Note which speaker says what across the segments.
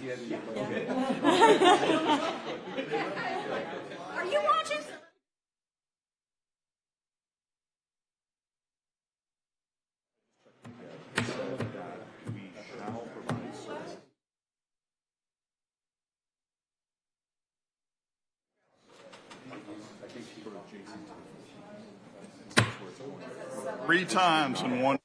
Speaker 1: Are you watching?
Speaker 2: Three times in one.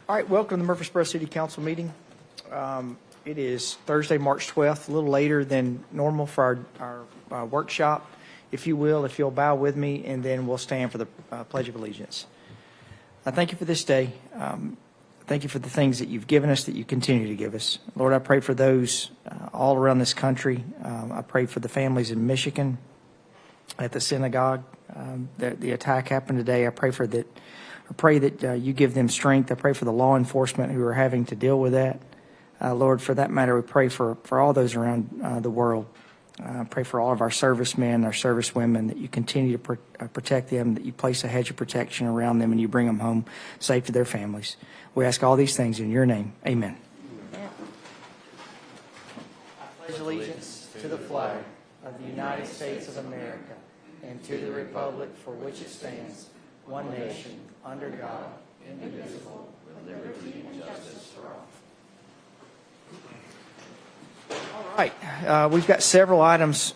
Speaker 3: All right, welcome to the Murfreesboro City Council meeting. It is Thursday, March 12th, a little later than normal for our workshop. If you will, if you'll bow with me, and then we'll stand for the Pledge of Allegiance. I thank you for this day. Thank you for the things that you've given us, that you continue to give us. Lord, I pray for those all around this country. I pray for the families in Michigan at the synagogue. The attack happened today. I pray that you give them strength. I pray for the law enforcement who are having to deal with that. Lord, for that matter, we pray for all those around the world. Pray for all of our servicemen, our servicewomen, that you continue to protect them, that you place a hedge of protection around them, and you bring them home safe to their families. We ask all these things in your name. Amen. I pledge allegiance to the flag of the United States of America and to the republic for which it stands, one nation, under God, indivisible, with liberty and justice for all. All right, we've got several items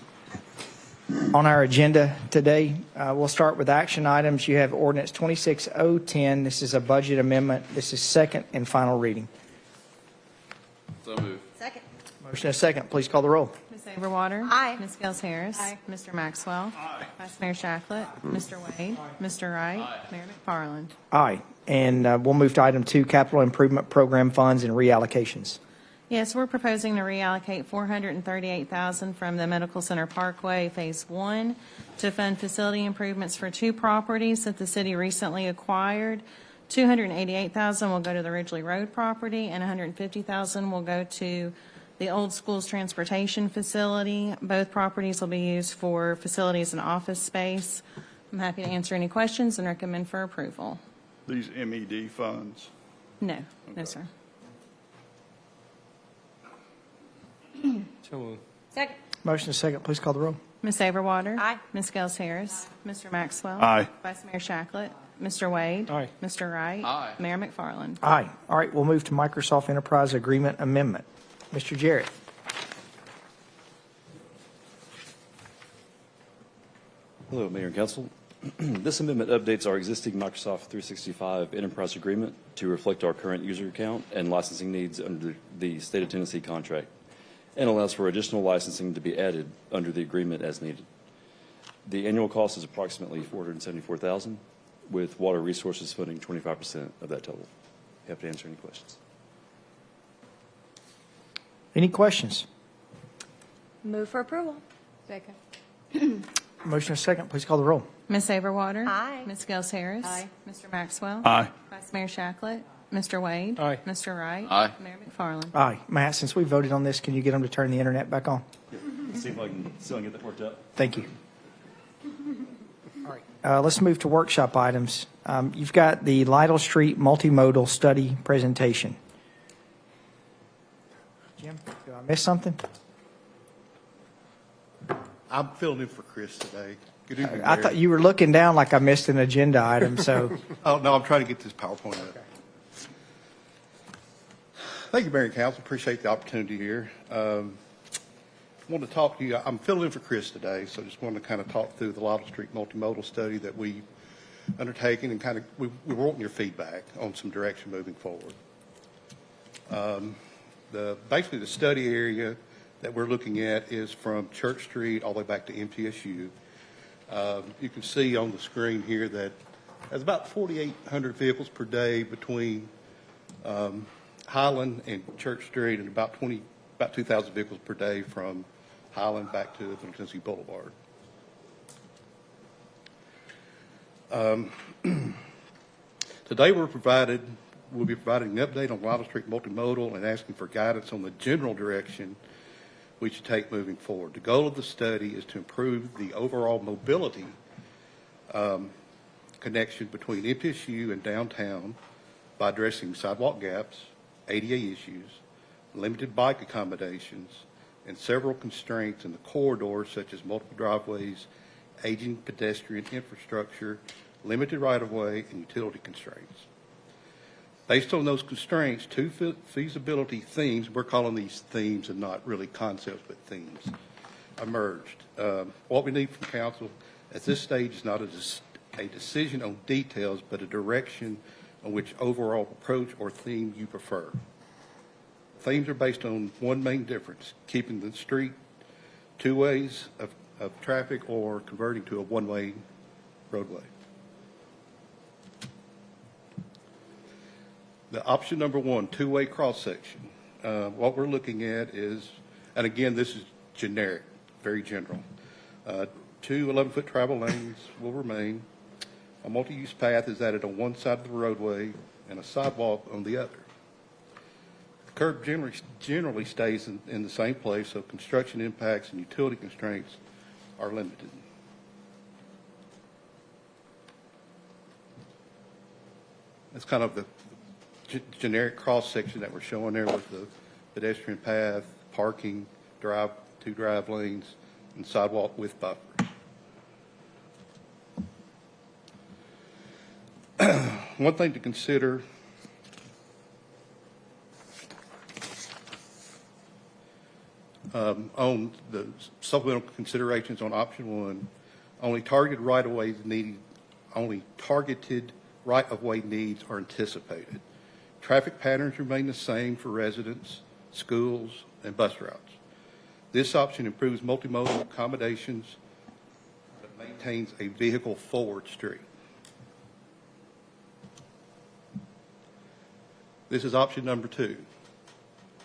Speaker 3: on our agenda today. We'll start with action items. You have ordinance 26010. This is a budget amendment. This is second and final reading.
Speaker 4: So moved.
Speaker 1: Second.
Speaker 3: Motion and a second. Please call the roll.
Speaker 5: Ms. Averwater.
Speaker 1: Aye.
Speaker 5: Ms. Gels Harris.
Speaker 1: Aye.
Speaker 5: Mr. Maxwell.
Speaker 2: Aye.
Speaker 5: Vice Mayor Shacklet. Mr. Wade. Mr. Wright.
Speaker 4: Aye.
Speaker 5: Mayor McFarland.
Speaker 3: Aye. And we'll move to item 2, capital improvement program funds and reallocations.
Speaker 5: Yes, we're proposing to reallocate $438,000 from the Medical Center Parkway Phase 1 to fund facility improvements for 2 properties that the city recently acquired. $288,000 will go to the Ridgely Road property, and $150,000 will go to the Old Schools Transportation Facility. Both properties will be used for facilities and office space. I'm happy to answer any questions and recommend for approval.
Speaker 2: These MED funds.
Speaker 5: No, no, sir.
Speaker 1: Second.
Speaker 3: Motion and a second. Please call the roll.
Speaker 5: Ms. Averwater.
Speaker 1: Aye.
Speaker 5: Ms. Gels Harris. Mr. Maxwell.
Speaker 2: Aye.
Speaker 5: Vice Mayor Shacklet. Mr. Wade.
Speaker 3: Aye.
Speaker 5: Mr. Wright.
Speaker 4: Aye.
Speaker 5: Mayor McFarland.
Speaker 3: Aye. All right, we'll move to Microsoft Enterprise Agreement Amendment. Mr. Jarrett.
Speaker 6: Hello, Mayor and Council. This amendment updates our existing Microsoft 365 enterprise agreement to reflect our current user count and licensing needs under the State of Tennessee contract, and allows for additional licensing to be added under the agreement as needed. The annual cost is approximately $474,000, with Water Resources funding 25% of that total. Happy to answer any questions.
Speaker 3: Any questions?
Speaker 1: Move for approval.
Speaker 7: Second.
Speaker 3: Motion is second. Please call the roll.
Speaker 5: Ms. Saberwater?
Speaker 1: Aye.
Speaker 5: Ms. Gels Harris?
Speaker 7: Aye.
Speaker 5: Mr. Maxwell?
Speaker 2: Aye.
Speaker 5: Vice Mayor Shacklet? Mr. Wade?
Speaker 3: Aye.
Speaker 5: Mr. Wright?
Speaker 4: Aye.
Speaker 5: Mayor McFarland?
Speaker 3: Aye. Matt, since we voted on this, can you get them to turn the internet back on?
Speaker 6: See if I can still get that worked out.
Speaker 3: Thank you. All right. Let's move to workshop items. You've got the Lytle Street multimodal study presentation. Jim, did I miss something?
Speaker 8: I'm filling in for Chris today. Good evening,
Speaker 3: I
Speaker 8: Mayor.
Speaker 3: thought you were looking down like I missed an agenda item, so.
Speaker 8: Oh, no, I'm trying to get this PowerPoint up. Thank you, Mayor and Council. Appreciate the opportunity here. I want to talk to you. I'm filling in for Chris today, so just wanted to kind of talk through the Lytle Street multimodal study that we undertaken and kind of, we were wanting your feedback on some direction moving forward. Basically, the study area that we're looking at is from Church Street all the way back to MTSU. You can see on the screen here that there's about 4,800 vehicles per day between Highland and Church Street, and about 2,000 vehicles per day from Highland back to Middle Tennessee Boulevard. Today we'll be providing an update on Lytle Street multimodal and asking for guidance on the general direction we should take moving forward. The goal of the study is to improve the overall mobility connection between MTSU and downtown by addressing sidewalk gaps, ADA issues, limited bike accommodations, and several constraints in the corridors such as multiple driveways, aging pedestrian infrastructure, limited right-of-way, and utility constraints. Based on those constraints, two feasibility themes, we're calling these themes and not really concepts, but themes, emerged. What we need from council at this stage is not a decision on details, but a direction on which overall approach or theme you prefer. Themes are based on one main difference: keeping the street two ways of traffic or converting to a one-way roadway. The option number one, two-way cross-section. What we're looking at is, and again, this is generic, very general. Two 11-foot travel lanes will remain. A multi-use path is added on one side of the roadway and a sidewalk on the other. The curb generally stays in the same place, so construction impacts and utility constraints are limited. That's kind of the generic cross-section that we're showing there with the pedestrian path, parking, two drive lanes, and sidewalk with buffers. One thing to consider on the supplemental considerations on option one, only targeted right-of-way needs are anticipated. Traffic patterns remain the same for residents, schools, and bus routes. This option improves multimodal accommodations but maintains a vehicle-forward street. This is option number two,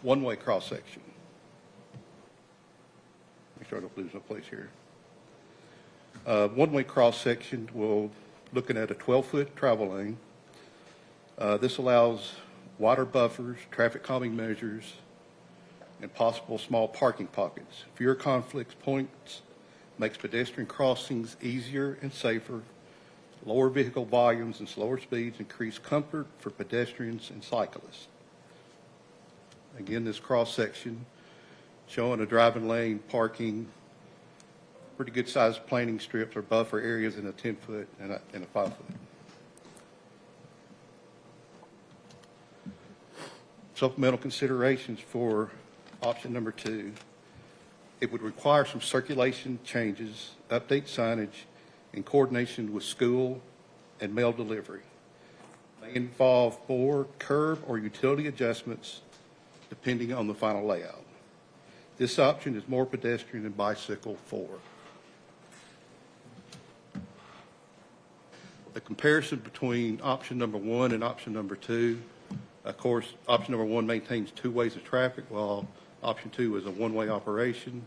Speaker 8: one-way cross-section. Make sure I don't lose my place here. One-way cross-section, we're looking at a 12-foot travel lane. This allows wider buffers, traffic calming measures, and possible small parking pockets. Fewer conflict points makes pedestrian crossings easier and safer. Lower vehicle volumes and slower speeds increase comfort for pedestrians and cyclists. Again, this cross-section showing a driving lane, parking, pretty good-sized planting strips or buffer areas in a 10-foot and a 5-foot. Supplemental considerations for option number two. It would require some circulation changes, update signage, in coordination with school and mail delivery. May involve more curb or utility adjustments depending on the final layout. This option is more pedestrian than bicycle forward. The comparison between option number 1 and option number 2, of course, option number 1 maintains 2 ways of traffic, while option 2 is a one-way operation.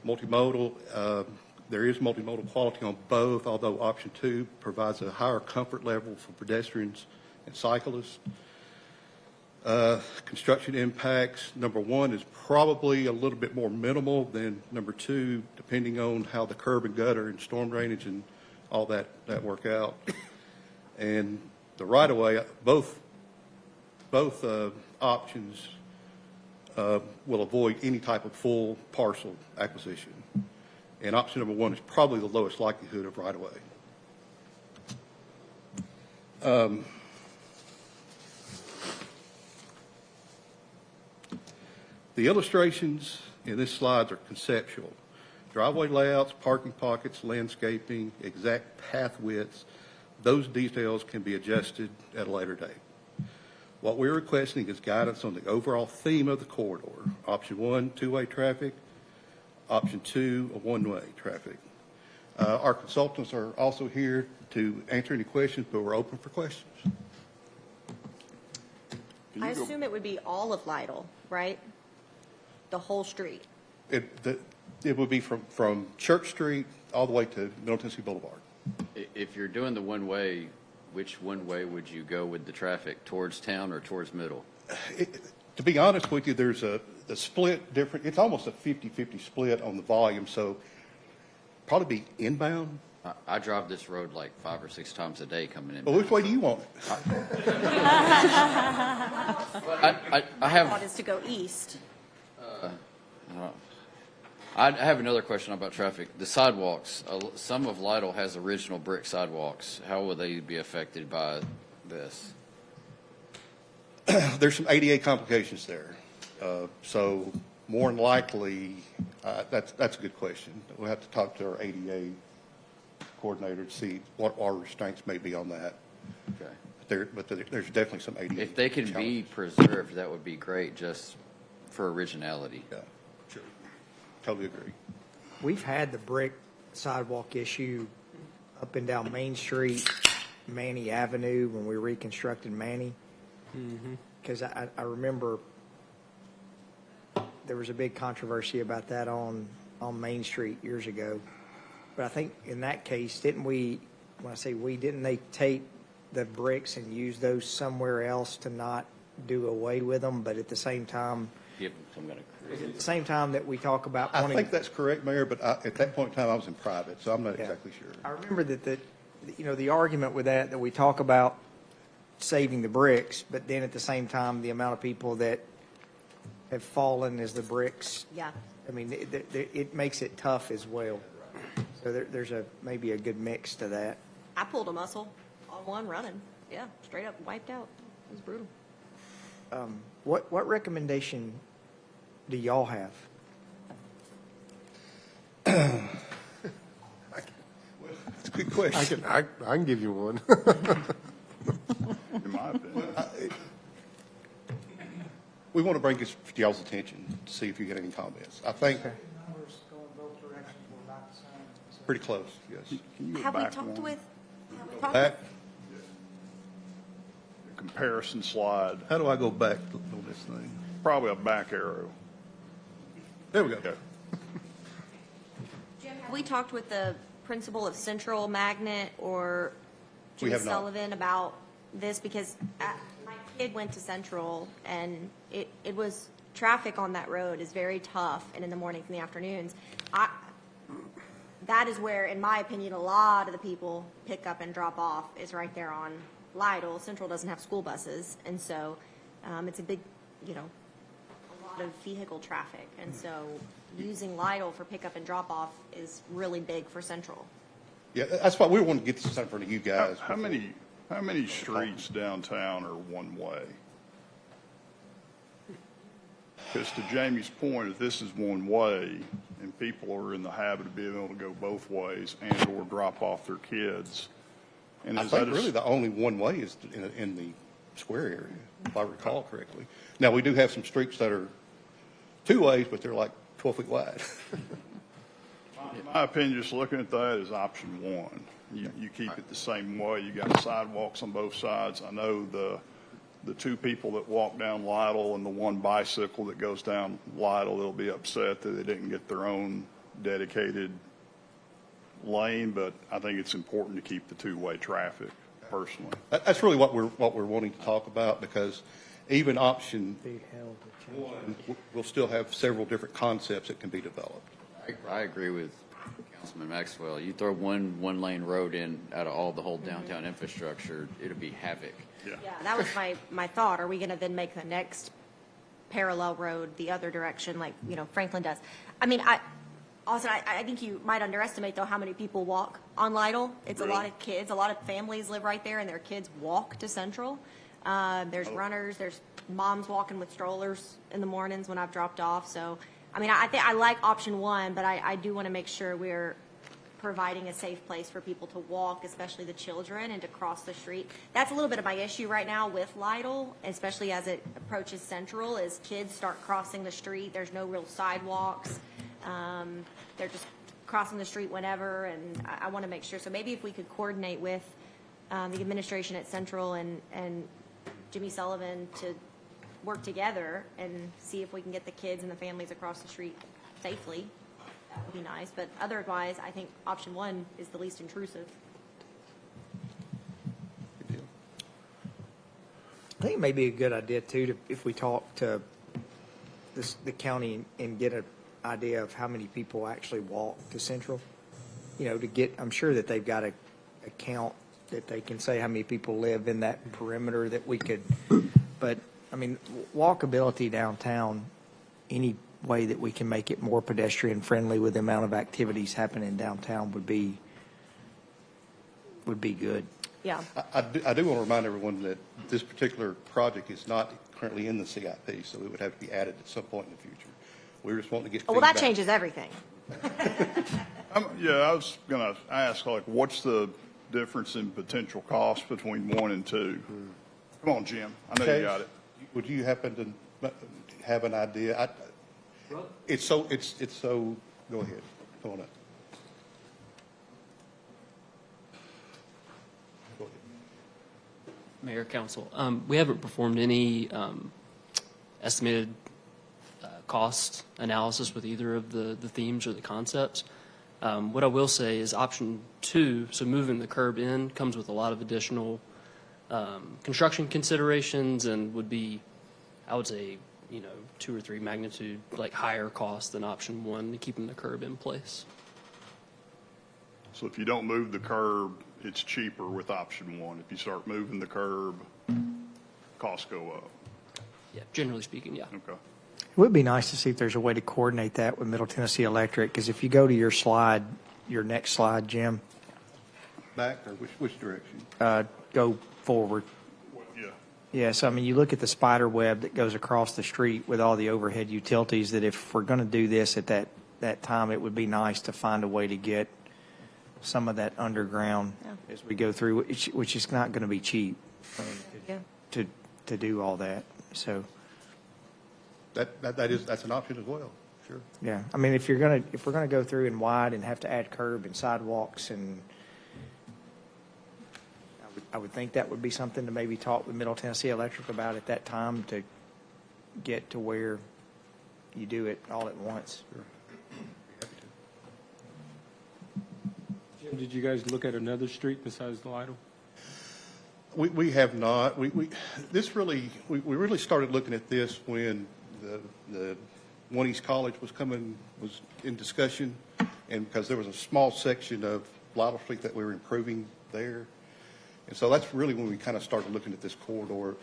Speaker 8: Multimodal, there is multimodal quality on both, although option 2 provides a higher comfort level for pedestrians and cyclists. Construction impacts, number 1 is probably a little bit more minimal than number 2, depending on how the curb and gutter and storm drainage and all that work out. And the right-of-way, both options will avoid any type of full parcel acquisition. And option number 1 is probably the lowest likelihood of right-of-way. The illustrations in this slide are conceptual. Driveway layouts, parking pockets, landscaping, exact path widths, those details can be adjusted at a later date. What we're requesting is guidance on the overall theme of the corridor. Option 1, two-way traffic. Option 2, a one-way traffic. Our consultants are also here to answer any questions, but we're open for questions.
Speaker 1: I assume it would be all of Lytle, right? The whole street.
Speaker 8: It would be from Church Street all the way to Middle Tennessee Boulevard.
Speaker 4: If you're doing the one-way, which one-way would you go with the traffic, towards town or towards middle?
Speaker 8: To be honest with you, there's the split different. It's almost a 50-50 split on the volume, so probably be inbound.
Speaker 4: I drive this road like 5 or 6 times a day coming in.
Speaker 8: Well, which way do you want it?
Speaker 4: I have.
Speaker 1: Thought is to go east.
Speaker 4: I have another question about traffic. The sidewalks, some of Lytle has original brick sidewalks. How will they be affected by this?
Speaker 8: There's some ADA complications there. So more than likely, that's a good question. We'll have to talk to our ADA coordinator to see what our restraints may be on that.
Speaker 4: Okay.
Speaker 8: But there's definitely some ADA.
Speaker 4: If they can be
Speaker 8: challenges.
Speaker 4: preserved, that would be great, just for originality.
Speaker 8: Yeah, sure. Totally agree.
Speaker 3: We've had the brick sidewalk issue up and down Main Street, Manny Avenue, when we reconstructed Manny. Because I remember there was a big controversy about that on Main Street years ago. But I think in that case, didn't they take the bricks and use those somewhere else to not do away with them, but at the same time,
Speaker 4: Give them some kind of
Speaker 3: at the same time that we talk about
Speaker 8: I
Speaker 3: wanting.
Speaker 8: think that's correct, Mayor, but at that point in time, I was in private, so I'm not exactly sure.
Speaker 3: I remember that the argument with that we talk about saving the bricks, but then at the same time, the amount of people that have fallen as the bricks.
Speaker 1: Yeah.
Speaker 3: I mean, it makes it tough as well. So there's maybe a good mix to that.
Speaker 1: I pulled a muscle on one running. Yeah, straight up wiped out. It was brutal.
Speaker 3: What recommendation do y'all have?
Speaker 8: That's a good question.
Speaker 9: I can give you one.
Speaker 2: in my opinion.
Speaker 8: We want to bring this to y'all's attention to see if you get any comments. I think pretty close, yes.
Speaker 2: Can you go
Speaker 1: Have we
Speaker 2: back
Speaker 1: talked
Speaker 2: one?
Speaker 1: with? Have we talked
Speaker 8: Back,
Speaker 2: The comparison slide,
Speaker 8: how do I go back on this thing?
Speaker 2: probably a back arrow.
Speaker 8: There we go.
Speaker 2: Okay.
Speaker 1: Have we talked with the principal of Central Magnet or
Speaker 8: We
Speaker 1: Jimmy
Speaker 8: have not.
Speaker 1: Sullivan about this? Because my kid went to Central, and it was, traffic on that road is very tough, and in the mornings and the afternoons. That is where, in my opinion, a lot of the people pick up and drop off is right there on Lytle. Central doesn't have school buses, and so it's a big, a lot of vehicle traffic. And so using Lytle for pickup and drop off is really big for Central.
Speaker 8: Yeah, that's why we want to get this in front of you guys.
Speaker 2: How many streets downtown are one way? Because to Jamie's point, if this is one way and people are in the habit of being able to go both ways and/or drop off their kids. And
Speaker 8: I
Speaker 2: is that
Speaker 8: think really the only one way is in the square area, if I recall correctly. Now, we do have some streets that are two ways, but they're like 12 feet wide.
Speaker 2: In my opinion, just looking at that is option one. You keep it the same way. You got sidewalks on both sides. I know the two people that walk down Lytle and the one bicycle that goes down Lytle, they'll be upset that they didn't get their own dedicated lane, but I think it's important to keep the two-way traffic personally.
Speaker 8: That's really what we're wanting to talk about, because even option one will still have several different concepts that can be developed.
Speaker 4: I agree with Councilman Maxwell. You throw one lane road in out of the whole downtown infrastructure, it'll be havoc.
Speaker 2: Yeah.
Speaker 1: Yeah, that was my thought. Are we going to then make the next parallel road the other direction like, Franklin does? I mean, Austin, I think you might underestimate, though, how many people walk on Lytle. It's a lot of kids. A lot of families live right there, and their kids walk to Central. There's runners. There's moms walking with strollers in the mornings when I've dropped off. So, I mean, I think I like option one, but I do want to make sure we're providing a safe place for people to walk, especially the children, and to cross the street. That's a little bit of my issue right now with Lytle, especially as it approaches Central, is kids start crossing the street. There's no real sidewalks. They're just crossing the street whenever, and I want to make sure. So maybe if we could coordinate with the administration at Central and Jimmy Sullivan to work together and see if we can get the kids and the families across the street safely, that would be nice. But otherwise, I think option one is the least intrusive.
Speaker 8: Good deal.
Speaker 3: I think it may be a good idea too, if we talk to the county and get an idea of how many people actually walk to Central. I'm sure that they've got a count that they can say how many people live in that perimeter that we could, but I mean, walkability downtown, any way that we can make it more pedestrian friendly with the amount of activities happening downtown would be good.
Speaker 1: Yeah.
Speaker 8: I do want to remind everyone that this particular project is not currently in the CIP, so it would have to be added at some point in the future. We just want to get
Speaker 1: Oh, well, that
Speaker 8: feedback.
Speaker 1: changes everything.
Speaker 2: Yeah, I was going to ask, what's the difference in potential cost between one and two? Come on, Jim. I know you got it.
Speaker 8: Would you happen to have an idea? It's so, go ahead. Come on up. Go ahead.
Speaker 9: Mayor, Council, we haven't performed any estimated cost analysis with either of the themes or the concepts. What I will say is option two, so moving the curb in, comes with a lot of additional construction considerations and would be, I would say, 2 or 3 magnitude higher cost than option one, keeping the curb in place.
Speaker 2: So if you don't move the curb, it's cheaper with option one. If you start moving the curb, costs go up.
Speaker 9: Yeah, generally speaking, yeah.
Speaker 2: Okay.
Speaker 3: It would be nice to see if there's a way to coordinate that with Middle Tennessee Electric, because if you go to your next slide, Jim,
Speaker 8: Back or which direction?
Speaker 3: go forward.
Speaker 2: Yeah.
Speaker 3: Yeah, so I mean, you look at the spider web that goes across the street with all the overhead utilities, that if we're going to do this at that time, it would be nice to find a way to get some of that underground as we go through, which is not going to be cheap to do all that. So
Speaker 8: That's an option as well. Sure.
Speaker 3: yeah, I mean, if we're gonna go through and wide and have to add curb and sidewalks, and I would think that would be something to maybe talk with Middle Tennessee Electric about at that time, to get to where you do it all at once.
Speaker 10: Jim, did you guys look at another street besides Lytle?
Speaker 8: We have not. We really started looking at this when the One East College was in discussion, and because there was a small section of Lytle Street that we were improving there. And so that's really when we kind of started looking at this corridor.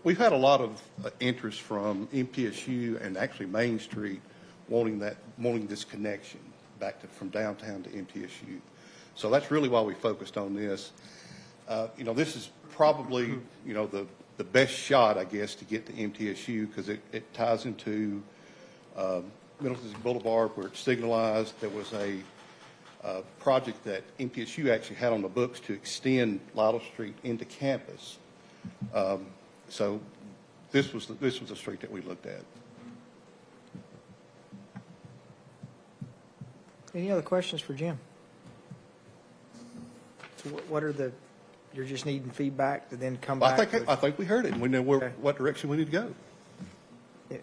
Speaker 8: We've had a lot of interest from MTSU and actually Main Street wanting this connection back from downtown to MTSU. So that's really why we focused on this. This is probably, the best shot, I guess, to get to MTSU, because it ties into Middle Tennessee Boulevard where it's signalized. There was a project that MTSU actually had on the books to extend Lytle Street into campus. So this was the street that we looked at.
Speaker 3: Any other questions for Jim? So what are the, you're just needing feedback to then come
Speaker 8: Well,
Speaker 3: back?
Speaker 8: I think we heard it, and we know
Speaker 3: Okay.
Speaker 8: what direction we need to go.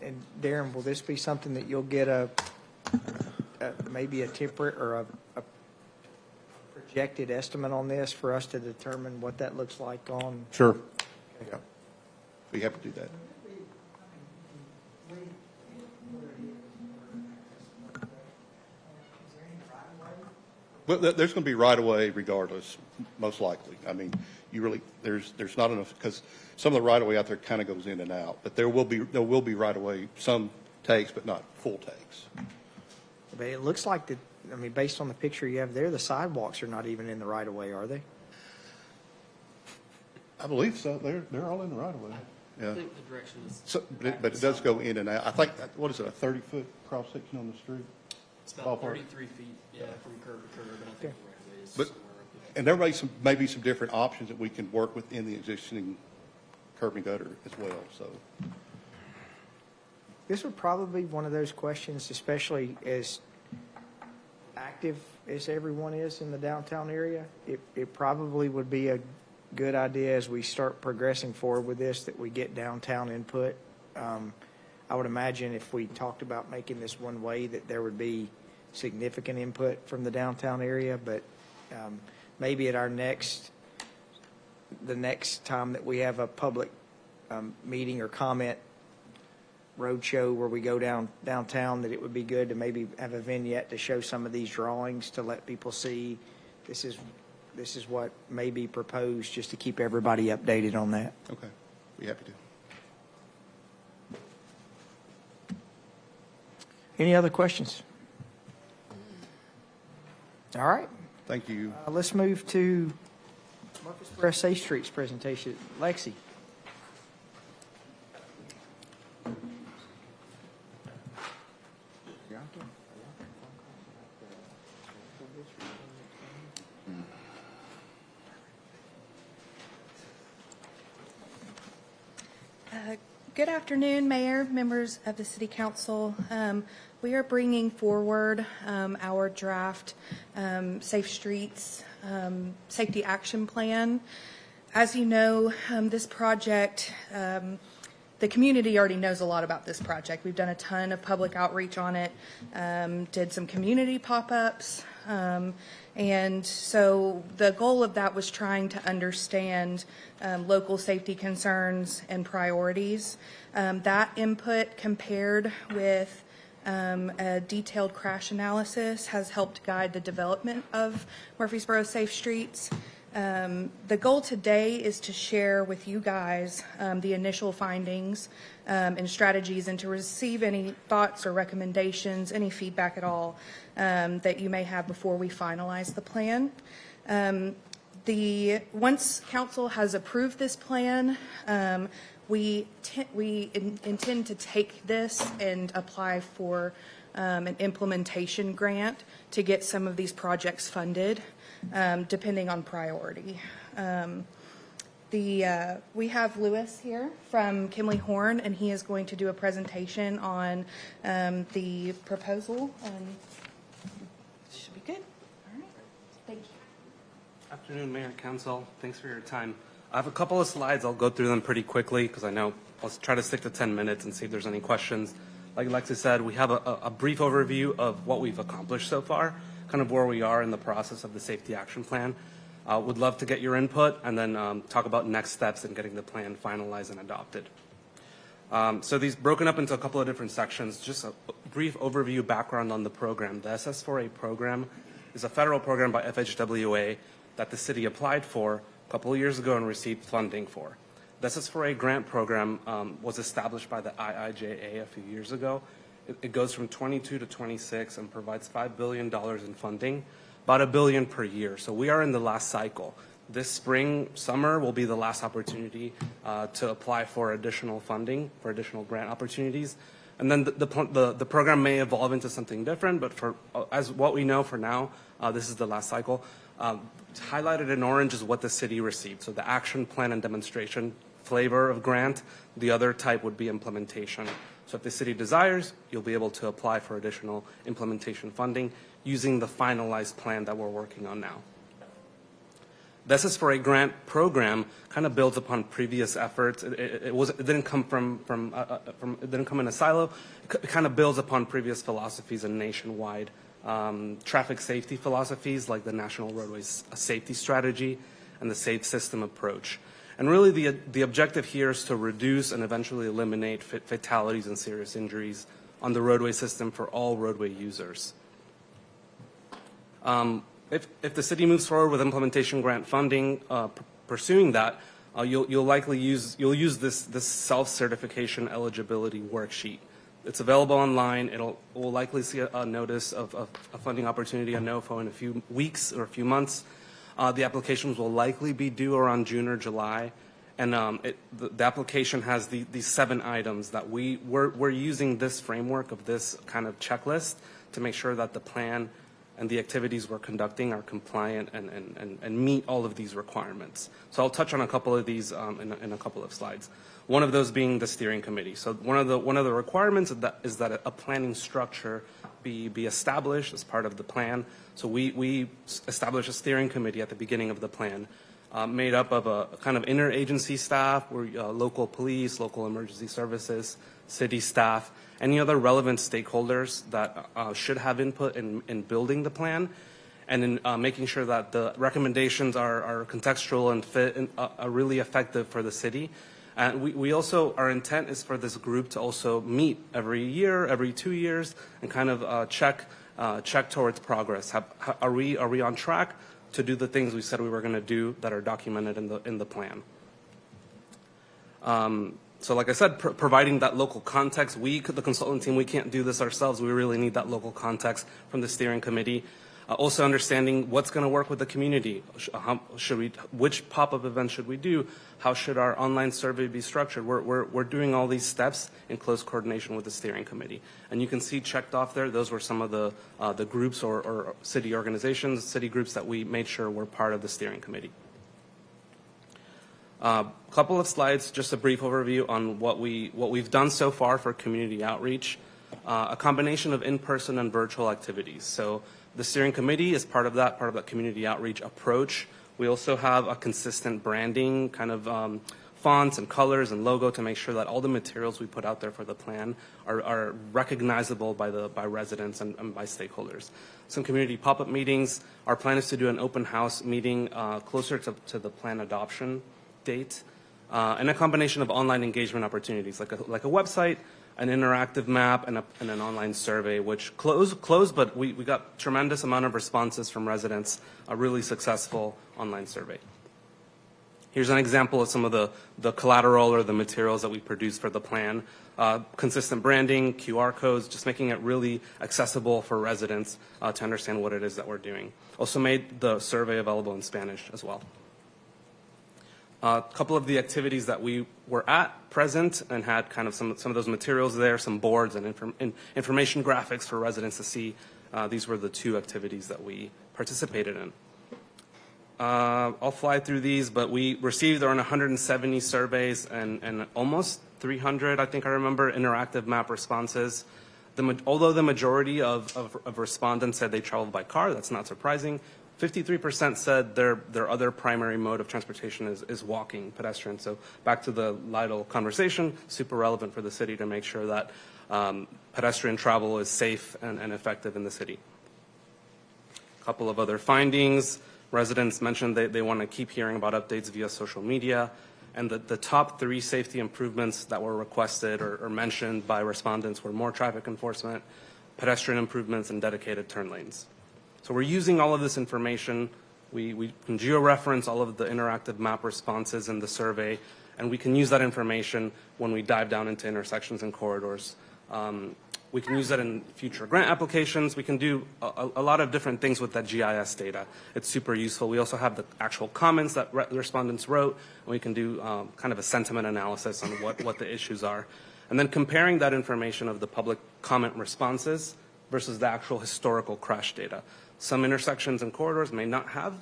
Speaker 3: And Darren, will this be something that you'll get maybe a temperate or a projected estimate on this for us to determine what that looks like on?
Speaker 8: Sure. Yeah. Be happy to do that. Well, there's going to be right of way regardless, most likely. I mean, you really, there's not enough, because some of the right of way out there kind of goes in and out, but there will be right of way, some takes, but not full takes.
Speaker 3: But it looks like that, I mean, based on the picture you have there, the sidewalks are not even in the right of way, are they?
Speaker 8: I believe so. They're all in the right of way. Yeah.
Speaker 9: I think the direction is.
Speaker 8: So, but it does go in and out. I think, what is it, a 30-foot cross-section on the street?
Speaker 9: It's about
Speaker 8: Ballpark.
Speaker 9: 33 feet, from curb to curb, and I think the right of way is
Speaker 8: But-
Speaker 9: somewhere up there.
Speaker 8: And there may be some different options that we can work within the existing curb and gutter as well, so.
Speaker 3: This would probably be one of those questions, especially as active as everyone is in the downtown area. It probably would be a good idea as we start progressing forward with this, that we get downtown input. I would imagine if we talked about making this one way, that there would be significant input from the downtown area, but maybe at the next time that we have a public meeting or comment roadshow where we go downtown, that it would be good to maybe have a vignette to show some of these drawings to let people see this is what may be proposed, just to keep everybody updated on that.
Speaker 8: Okay, be happy to.
Speaker 3: Any other questions? All right,
Speaker 8: Thank you.
Speaker 3: let's move to Murfreesboro Safe Streets presentation. Lexi.
Speaker 11: Good afternoon, Mayor, members of the City Council. We are bringing forward our draft Safe Streets Safety Action Plan. As you know, this project, the community already knows a lot about this project. We've done a ton of public outreach on it, did some community pop-ups, and so the goal of that was trying to understand local safety concerns and priorities. That input compared with a detailed crash analysis has helped guide the development of Murfreesboro Safe Streets. The goal today is to share with you guys the initial findings and strategies, and to receive any thoughts or recommendations, any feedback at all that you may have before we finalize the plan. Once council has approved this plan, we intend to take this and apply for an implementation grant to get some of these projects funded, depending on priority. We have Lewis here from Kimley Horn, and he is going to do a presentation on the proposal. Should be good. All right. Thank you.
Speaker 12: Afternoon, Mayor, Council. Thanks for your time. I have a couple of slides. I'll go through them pretty quickly because I know I'll try to stick to 10 minutes and see if there's any questions. Like Alexis said, we have a brief overview of what we've accomplished so far, kind of where we are in the process of the Safety Action Plan. Would love to get your input and then talk about next steps in getting the plan finalized and adopted. So these broken up into a couple of different sections. Just a brief overview background on the program. The SS4A program is a federal program by FHWA that the city applied for a couple of years ago and received funding for. The SS4A grant program was established by the IIJA a few years ago. It goes from 22 to 26 and provides $5 billion in funding, about $1 billion per year. So we are in the last cycle. This spring, summer will be the last opportunity to apply for additional funding, for additional grant opportunities. And then the program may evolve into something different, but for as what we know for now, this is the last cycle. Highlighted in orange is what the city received. So the action plan and demonstration flavor of grant. The other type would be implementation. So if the city desires, you'll be able to apply for additional implementation funding using the finalized plan that we're working on now. This is for a grant program, kind of builds upon previous efforts. It didn't come it didn't come in a silo. It kind of builds upon previous philosophies and nationwide traffic safety philosophies like the National Roadways Safety Strategy and the Safe System approach. And really the objective here is to reduce and eventually eliminate fatalities and serious injuries on the roadway system for all roadway users. If the city moves forward with implementation grant funding, pursuing that, you'll likely use this self-certification eligibility worksheet. It's available online. We'll likely see a notice of a funding opportunity, a NOFO, in a few weeks or a few months. The applications will likely be due around June or July, and the application has these 7 items that we're using this framework of this kind of checklist to make sure that the plan and the activities we're conducting are compliant and meet all of these requirements. So I'll touch on a couple of these in a couple of slides. One of those being the steering committee. So one of the requirements is that a planning structure be established as part of the plan. So we establish a steering committee at the beginning of the plan, made up of a kind of interagency staff, where local police, local emergency services, city staff, any other relevant stakeholders that should have input in building the plan, and in making sure that the recommendations are contextual and fit and are really effective for the city. And we also, our intent is for this group to also meet every year, every 2 years, and kind of check towards progress. Are we on track to do the things we said we were going to do that are documented in the plan? So like I said, providing that local context, the consultant team, we can't do this ourselves. We really need that local context from the steering committee. Also understanding what's going to work with the community. Which pop-up events should we do? How should our online survey be structured? We're doing all these steps in close coordination with the steering committee. And you can see checked off there, those were some of the groups or city organizations, city groups that we made sure were part of the steering committee. Couple of slides, just a brief overview on what we've done so far for community outreach. A combination of in-person and virtual activities. So the steering committee is part of that community outreach approach. We also have a consistent branding, kind of fonts and colors and logo to make sure that all the materials we put out there for the plan are recognizable by residents and by stakeholders. Some community pop-up meetings. Our plan is to do an open house meeting closer to the plan adoption date, and a combination of online engagement opportunities like a website, an interactive map, and an online survey, which closed, but we got tremendous amount of responses from residents, a really successful online survey. Here's an example of some of the collateral or the materials that we produced for the plan. Consistent branding, QR codes, just making it really accessible for residents to understand what it is that we're doing. Also made the survey available in Spanish as well. A couple of the activities that we were present and had kind of some of those materials there, some boards and information graphics for residents to see. These were the 2 activities that we participated in. I'll fly through these, but we received around 170 surveys and almost 300, I think I remember, interactive map responses. Although the majority of respondents said they traveled by car, that's not surprising. 53% said their other primary mode of transportation is walking, pedestrian. So back to the Lytle conversation, super relevant for the city to make sure that pedestrian travel is safe and effective in the city. A couple of other findings. Residents mentioned they want to keep hearing about updates via social media. And the top 3 safety improvements that were requested or mentioned by respondents were more traffic enforcement, pedestrian improvements, and dedicated turn lanes. So we're using all of this information. We can georeference all of the interactive map responses in the survey, and we can use that information when we dive down into intersections and corridors. We can use that in future grant applications. We can do a lot of different things with that GIS data. It's super useful. We also have the actual comments that the respondents wrote, and we can do kind of a sentiment analysis on what the issues are. and then comparing that information of the public comment responses versus the actual historical crash data. Some intersections and corridors may not have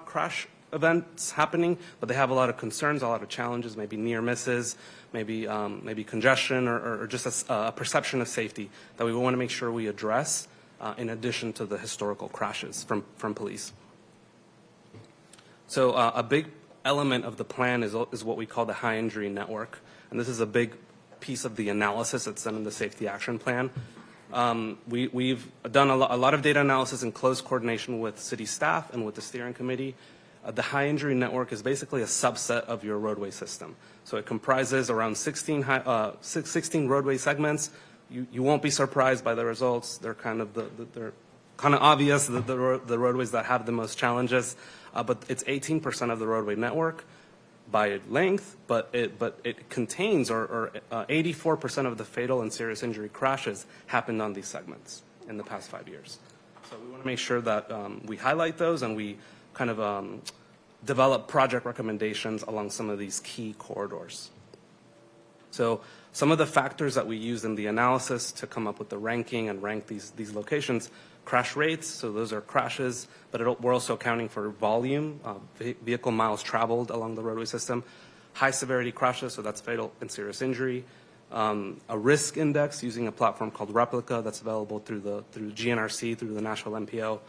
Speaker 12: crash events happening, but they have a lot of concerns, a lot of challenges, maybe near misses, maybe congestion, or just a perception of safety that we want to make sure we address in addition to the historical crashes from police. So a big element of the plan is what we call the high injury network, and this is a big piece of the analysis that's done in the safety action plan. We've done a lot of data analysis in close coordination with city staff and with the steering committee. The high injury network is basically a subset of your roadway system. So it comprises around 16 roadway segments. You won't be surprised by the results. They're kind of they're kind of obvious, the roadways that have the most challenges. But it's 18% of the roadway network by length, but it contains, or 84% of the fatal and serious injury crashes happened on these segments in the past 5 years. So we want to make sure that we highlight those and we kind of develop project recommendations along some of these key corridors. So some of the factors that we use in the analysis to come up with the ranking and rank these locations: crash rates, so those are crashes, but we're also accounting for volume, vehicle miles traveled along the roadway system; high severity crashes, so that's fatal and serious injury; a risk index using a platform called Replica that's available through GNRC, through the National MPO;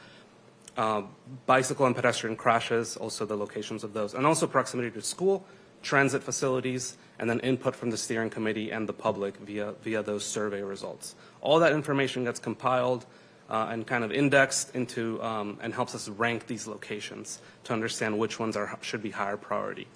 Speaker 12: bicycle and pedestrian crashes, also the locations of those, and also proximity to school, transit facilities, and then input from the steering committee and the public via those survey results. All that information gets compiled and kind of indexed into and helps us rank these locations to understand which ones should be higher priority.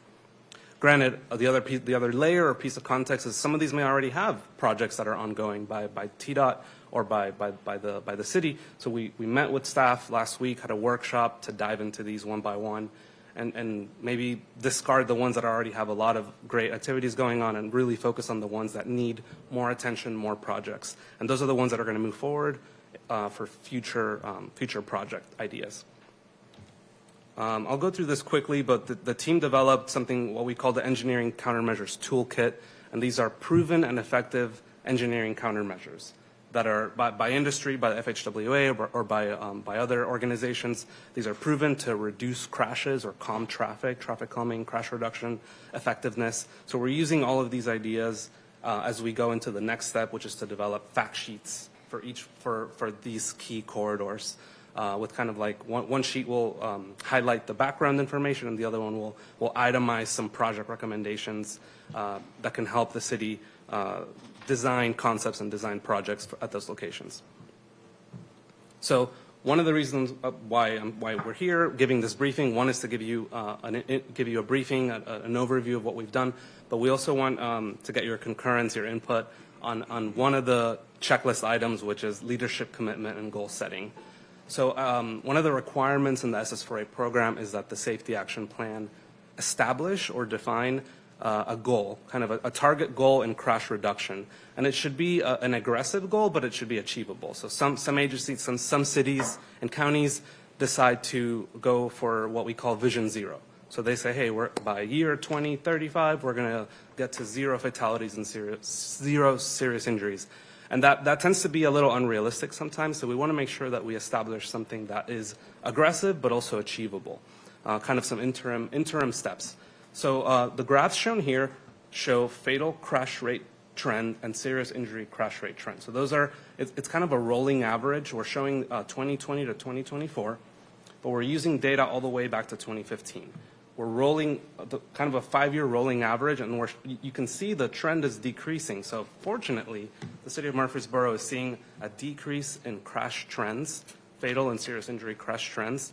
Speaker 12: Granted, the other layer or piece of context is some of these may already have projects that are ongoing by TDOT or by the city. So we met with staff last week, had a workshop to dive into these one by one, and maybe discard the ones that already have a lot of great activities going on and really focus on the ones that need more attention, more projects. And those are the ones that are going to move forward for future project ideas. I'll go through this quickly, but the team developed something, what we call the Engineering Countermeasures Toolkit, and these are proven and effective engineering countermeasures that are by industry, by the FHWA, or by other organizations. These are proven to reduce crashes or calm traffic calming, crash reduction, effectiveness. So we're using all of these ideas as we go into the next step, which is to develop fact sheets for these key corridors. With kind of like one sheet will highlight the background information, and the other one will itemize some project recommendations that can help the city design concepts and design projects at those locations. So one of the reasons why we're here giving this briefing, one is to give you a briefing, an overview of what we've done, but we also want to get your concurrence, your input on one of the checklist items, which is leadership commitment and goal setting. So one of the requirements in the SS4A program is that the safety action plan establish or define a goal, kind of a target goal in crash reduction. And it should be an aggressive goal, but it should be achievable. So some agencies, some cities and counties decide to go for what we call Vision Zero. So they say, hey, by year 2035, we're going to get to 0 fatalities and 0 serious injuries. And that tends to be a little unrealistic sometimes, so we want to make sure that we establish something that is aggressive but also achievable, kind of some interim steps. So the graphs shown here show fatal crash rate trend and serious injury crash rate trend. So those are, it's kind of a rolling average. We're showing 2020 to 2024, but we're using data all the way back to 2015. We're rolling kind of a 5-year rolling average, and you can see the trend is decreasing. So fortunately, the city of Murfreesboro is seeing a decrease in crash trends, fatal and serious injury crash trends,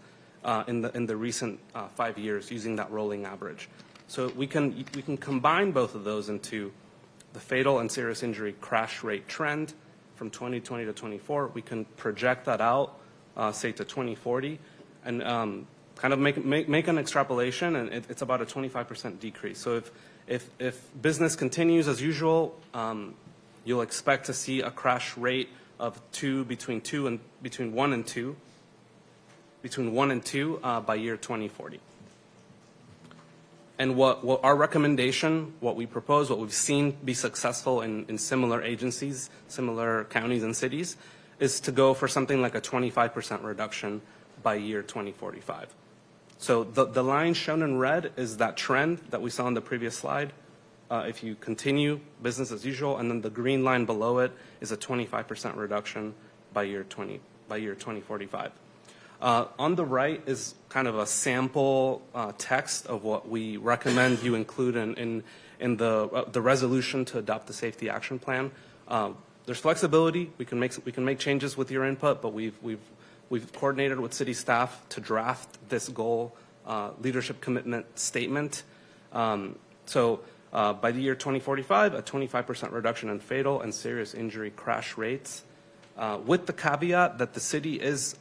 Speaker 12: in the recent 5 years using that rolling average. So we can combine both of those into the fatal and serious injury crash rate trend from 2020 to 24. We can project that out, say to 2040, and kind of make an extrapolation, and it's about a 25% decrease. So if business continues as usual, you'll expect to see a crash rate of between 1 and 2 by year 2040. And what our recommendation, what we propose, what we've seen be successful in similar agencies, similar counties and cities, is to go for something like a 25% reduction by year 2045. So the line shown in red is that trend that we saw on the previous slide. If you continue business as usual, and then the green line below it is a 25% reduction by year 2045. On the right is kind of a sample text of what we recommend you include in the resolution to adopt the safety action plan. There's flexibility. We can make changes with your input, but we've coordinated with city staff to draft this goal leadership commitment statement. By the year 2045, a 25% reduction in fatal and serious injury crash rates, with the caveat that the city is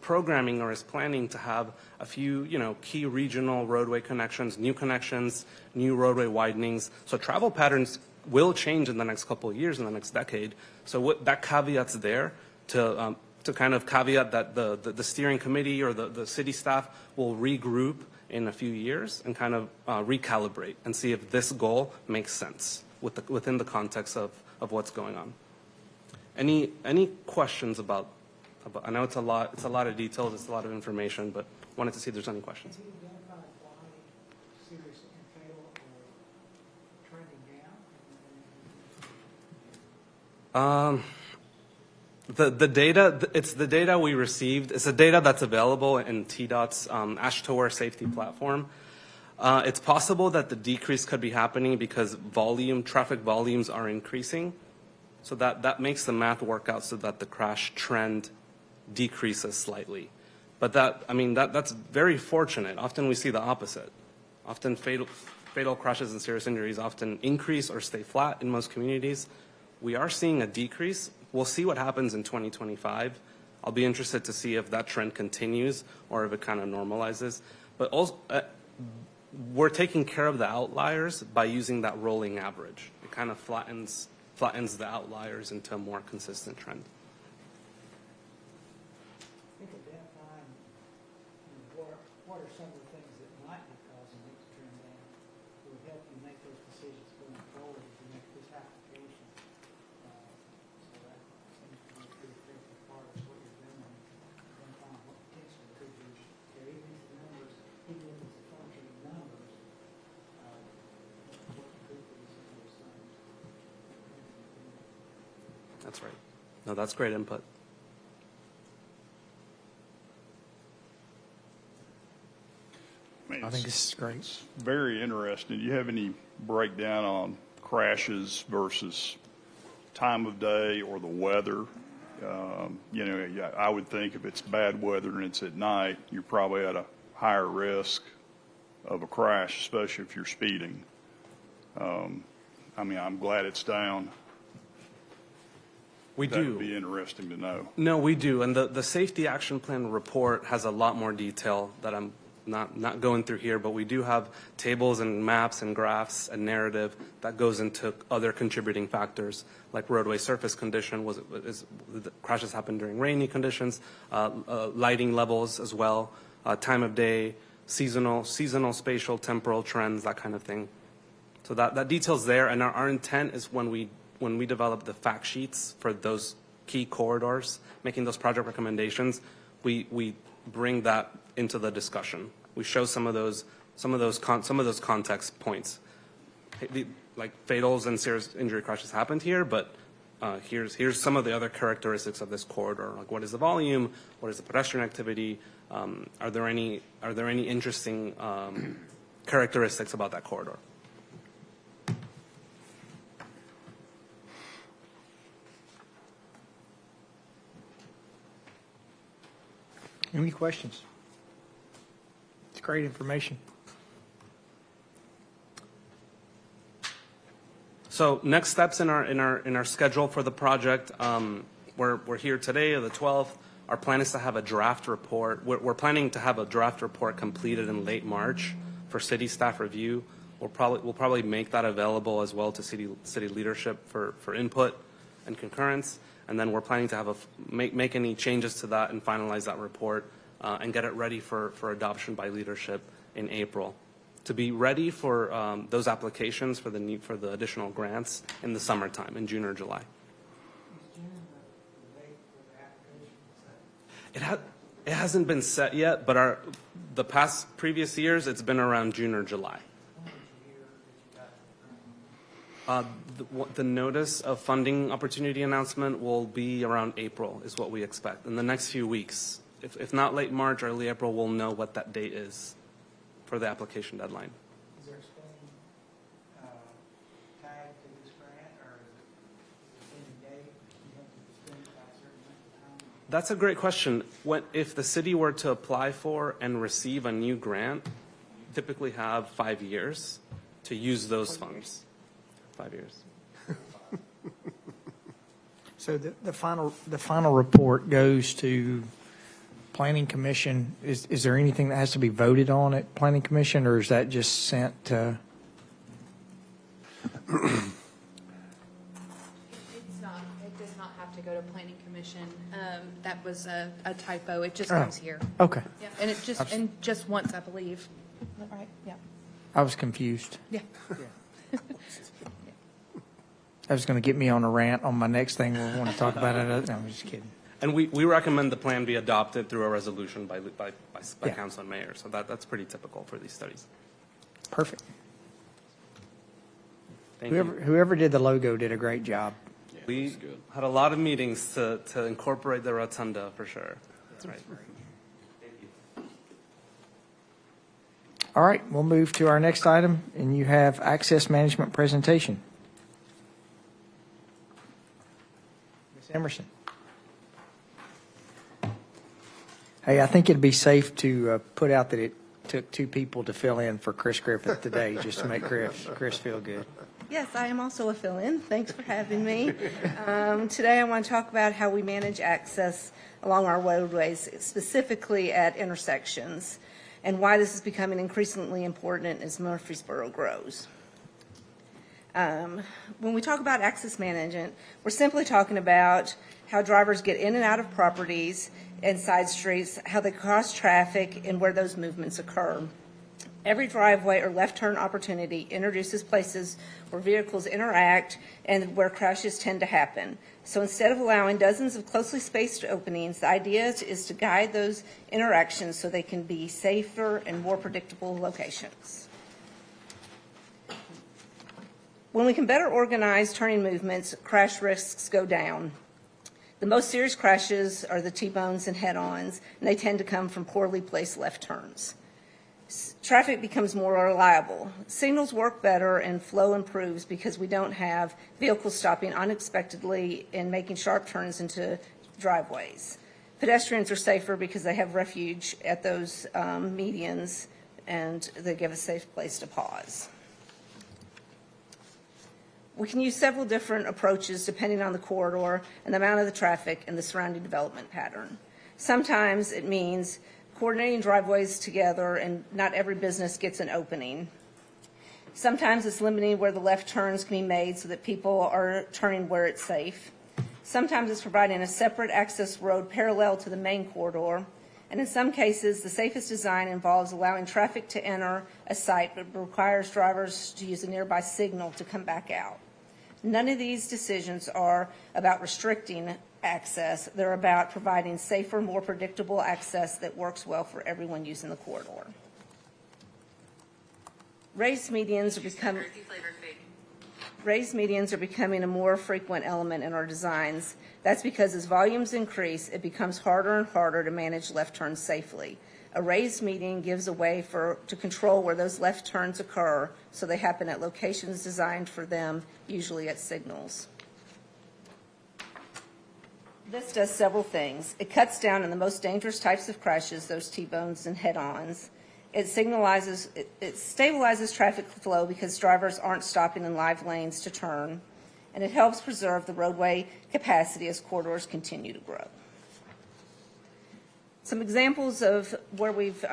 Speaker 12: programming or is planning to have a few, key regional roadway connections, new roadway widenings. So travel patterns will change in the next couple of years, in the next decade. So that caveat's there to kind of caveat that the steering committee or the city staff will regroup in a few years and kind of recalibrate and see if this goal makes sense within the context of what's going on. Any questions about? I know it's a lot of details, it's a lot of information, but wanted to see if there's any questions.
Speaker 3: Have you identified why serious and fatal are trending down?
Speaker 12: The data, it's the data we received. It's the data that's available in TDOT's AASHTO safety platform. It's possible that the decrease could be happening because traffic volumes are increasing. So that makes the math work out so that the crash trend decreases slightly. But that's very fortunate. Often we see the opposite. Often fatal crashes and serious injuries often increase or stay flat in most communities. We are seeing a decrease. We'll see what happens in 2025. I'll be interested to see if that trend continues or if it kind of normalizes. But also, we're taking care of the outliers by using that rolling average. It kind of flattens the outliers into a more consistent trend.
Speaker 3: I think identifying what are some of the things that might be causing it to trend down will help you make those decisions going forward as you make this application. So that seems to be a pretty critical part of what you're doing. Identifying what potentially could be, even if the numbers, even if it's a function of numbers, what could be some of those things.
Speaker 12: That's right. No, that's great input.
Speaker 3: I think this is great.
Speaker 2: It's very interesting. Do you have any breakdown on crashes versus time of day or the weather? I would think if it's bad weather and it's at night, you're probably at a higher risk of a crash, especially if you're speeding. I'm glad it's down.
Speaker 12: We
Speaker 2: That
Speaker 12: do.
Speaker 2: would be interesting to know.
Speaker 12: No, we do. And the Safety Action Plan report has a lot more detail that I'm not going through here, but we do have tables and maps and graphs and narrative that goes into other contributing factors like roadway surface condition, the crashes happen during rainy conditions, lighting levels as well, time of day, seasonal, spatial, temporal trends, that kind of thing. So that detail's there, and our intent is when we develop the fact sheets for those key corridors, making those project recommendations, we bring that into the discussion. We show some of those context points. Like fatals and serious injury crashes happened here, but here's some of the other characteristics of this corridor. Like what is the volume? What is the pedestrian activity? Are there any interesting characteristics about that corridor?
Speaker 3: Any questions? It's great information.
Speaker 12: So next steps in our schedule for the project, we're here today, the 12th. Our plan is to have a draft report. We're planning to have a draft report completed in late March for city staff review. We'll probably make that available as well to city leadership for input and concurrence. And then we're planning to have make any changes to that and finalize that report and get it ready for adoption by leadership in April. to be ready for those applications for the additional grants in the summertime, in June or July. It hasn't been set yet, but the previous years, it's been around June or July. The notice of funding opportunity announcement will be around April, is what we expect. In the next few weeks, if not late March, early April, we'll know what that date is for the application deadline.
Speaker 3: Is there a spending tag to this grant, or is it spending date? You have to spend it by a certain amount of time?
Speaker 12: That's a great question. If the city were to apply for and receive a new grant, typically have 5 years to use those funds. 5 years.
Speaker 3: So the final report goes to Planning Commission. Is there anything that has to be voted on at Planning Commission, or is that just sent to?
Speaker 7: It's not, it does not have to go to planning commission. That was a typo. It just comes here.
Speaker 3: Okay.
Speaker 7: Yeah, and it just once, I believe. Is that right? Yeah.
Speaker 3: I was confused.
Speaker 7: Yeah.
Speaker 3: That was going to get me on a rant on my next thing. We want to talk about it. No, I'm just kidding.
Speaker 12: And we recommend the plan be adopted through a resolution by
Speaker 3: Yeah.
Speaker 12: council and mayor. So that's pretty typical for these studies.
Speaker 3: Perfect.
Speaker 12: Thank you.
Speaker 3: Whoever did the logo did a great job.
Speaker 12: We had a lot of meetings to incorporate the rotunda for sure. That's right.
Speaker 3: All right, we'll move to our next item, and you have access management presentation. Ms. Emerson. Hey, I think it'd be safe to put out that it took 2 people to fill in for Chris Griffith today, just to make Chris feel good.
Speaker 11: Yes, I am also a fill-in. Thanks for having me. Today I want to talk about how we manage access along our roadways, specifically at intersections, and why this is becoming increasingly important as Murfreesboro grows. When we talk about access management, we're simply talking about how drivers get in and out of properties and side streets, how they cross traffic, and where those movements occur. Every driveway or left turn opportunity introduces places where vehicles interact and where crashes tend to happen. So instead of allowing dozens of closely spaced openings, the idea is to guide those interactions so they can be safer and more predictable locations. When we can better organize turning movements, crash risks go down. The most serious crashes are the T-bones and head-ons, and they tend to come from poorly placed left turns. Traffic becomes more reliable. Signals work better and flow improves because we don't have vehicles stopping unexpectedly and making sharp turns into driveways. Pedestrians are safer because they have refuge at those medians, and they give a safe place to pause. We can use several different approaches depending on the corridor and the amount of the traffic and the surrounding development pattern. Sometimes it means coordinating driveways together and not every business gets an opening. Sometimes it's limiting where the left turns can be made so that people are turning where it's safe. Sometimes it's providing a separate access road parallel to the main corridor. And in some cases, the safest design involves allowing traffic to enter a site but requires drivers to use a nearby signal to come back out. None of these decisions are about restricting access. They're about providing safer, more predictable access that works well for everyone using the corridor. Raised medians are becoming a more frequent element in our designs. That's because as volumes increase, it becomes harder and harder to manage left turns safely. A raised median gives a way to control where those left turns occur, so they happen at locations designed for them, usually at signals. This does several things. It cuts down on the most dangerous types of crashes, those T-bones and head-ons. It stabilizes traffic flow because drivers aren't stopping in live lanes to turn, and it helps preserve the roadway capacity as corridors continue to grow. Some examples of where we've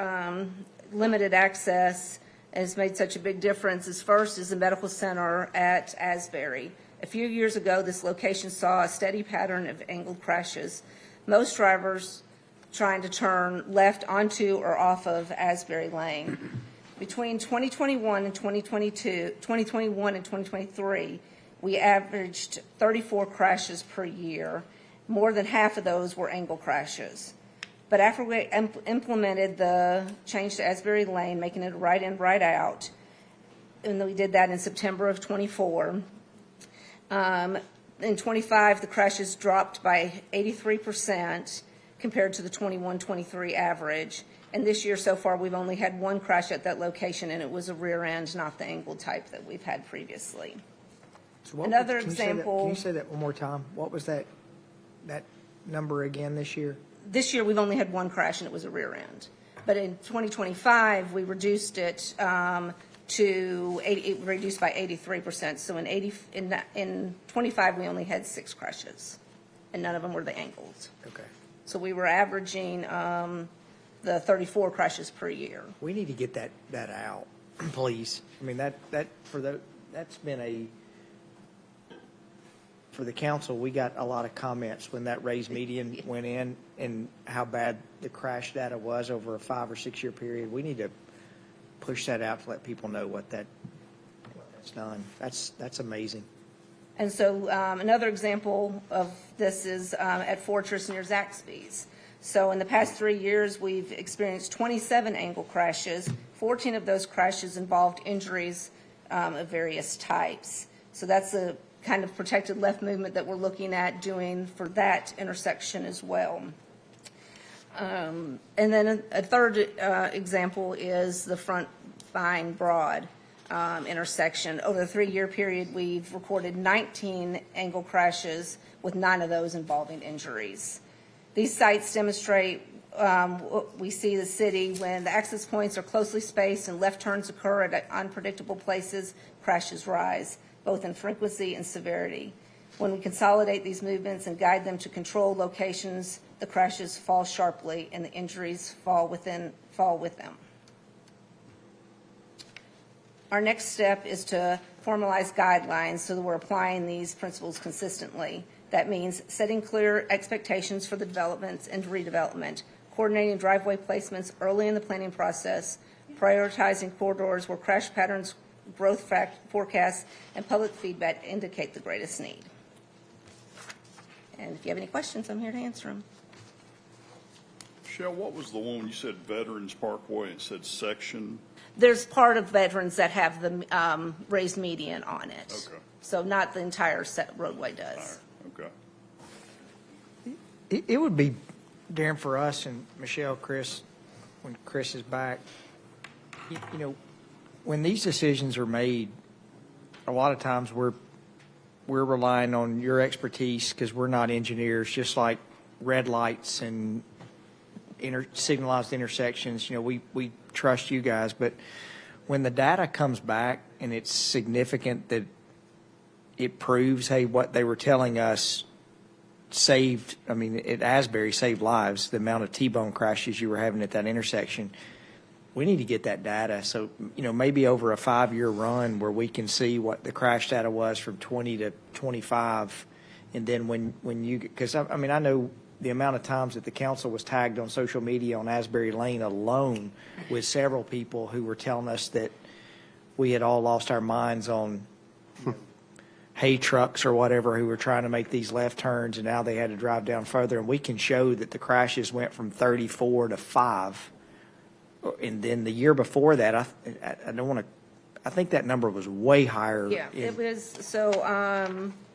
Speaker 11: limited access and has made such a big difference is first is the medical center at Asbury. A few years ago, this location saw a steady pattern of angled crashes. Most drivers trying to turn left onto or off of Asbury Lane.
Speaker 13: Between 2021 and 2021 and 2023, we averaged 34 crashes per year. More than half of those were angle crashes. But after we implemented the change to Asbury Lane, making it right in, right out, and we did that in September of '24, in '25, the crashes dropped by 83% compared to the '21-23 average. And this year so far, we've only had one crash at that location, and it was a rear end, not the angle type that we've had previously.
Speaker 3: So what
Speaker 13: Another
Speaker 3: can you say that-
Speaker 13: example-
Speaker 3: Can you say that one more time? What was that number again this year?
Speaker 13: This year, we've only had one crash, and it was a rear end. But in 2025, we reduced it it reduced by 83%. So in 25, we only had 6 crashes, and none of them were the angles.
Speaker 3: Okay.
Speaker 13: So we were averaging the 34 crashes per year.
Speaker 3: We need to get that out, please. I mean, that's been for the council, we got a lot of comments when that raised median went in and how bad the crash data was over a 5 or 6 year period. We need to push that out to let people know what that's done. That's amazing.
Speaker 13: And so another example of this is at Fortress near Zaxby's. So in the past 3 years, we've experienced 27 angle crashes. 14 of those crashes involved injuries of various types. So that's the kind of protected left movement that we're looking at doing for that intersection as well. And then a third example is the Front Vine Broad intersection. Over the 3 year period, we've recorded 19 angle crashes, with 9 of those involving injuries. These sites demonstrate what we see the city when the access points are closely spaced and left turns occur at unpredictable places, crashes rise, both in frequency and severity. When we consolidate these movements and guide them to controlled locations, the crashes fall sharply and the injuries fall with them. Our next step is to formalize guidelines so that we're applying these principles consistently. That means setting clear expectations for the developments and redevelopment, coordinating driveway placements early in the planning process, prioritizing corridors where crash patterns, growth forecasts, and public feedback indicate the greatest need. And if you have any questions, I'm here to answer them.
Speaker 2: Michelle, what was the one you said Veterans Parkway and said section?
Speaker 13: There's part of Veterans that have the raised median on it.
Speaker 2: Okay.
Speaker 13: So not the entire roadway does.
Speaker 2: Okay.
Speaker 3: It would be, Darren, for us and Michelle, Chris, when Chris is back, you know, when these decisions are made, a lot of times we're relying on your expertise because we're not engineers, just like red lights and signalized intersections. You know, we trust you guys, but when the data comes back and it's significant that it proves, hey, what they were telling us saved, I mean, at Asbury saved lives, the amount of T-bone crashes you were having at that intersection. We need to get that data. So, you know, maybe over a 5 year run where we can see what the crash data was from 20 to 25. And then when you, because I mean, I know the amount of times that the council was tagged on social media on Asbury Lane alone with several people who were telling us that we had all lost our minds on hay trucks or whatever who were trying to make these left turns, and now they had to drive down further. And we can show that the crashes went from 34 to 5. And then the year before that, I don't want to, I think that number was way higher.
Speaker 13: Yeah, it was, so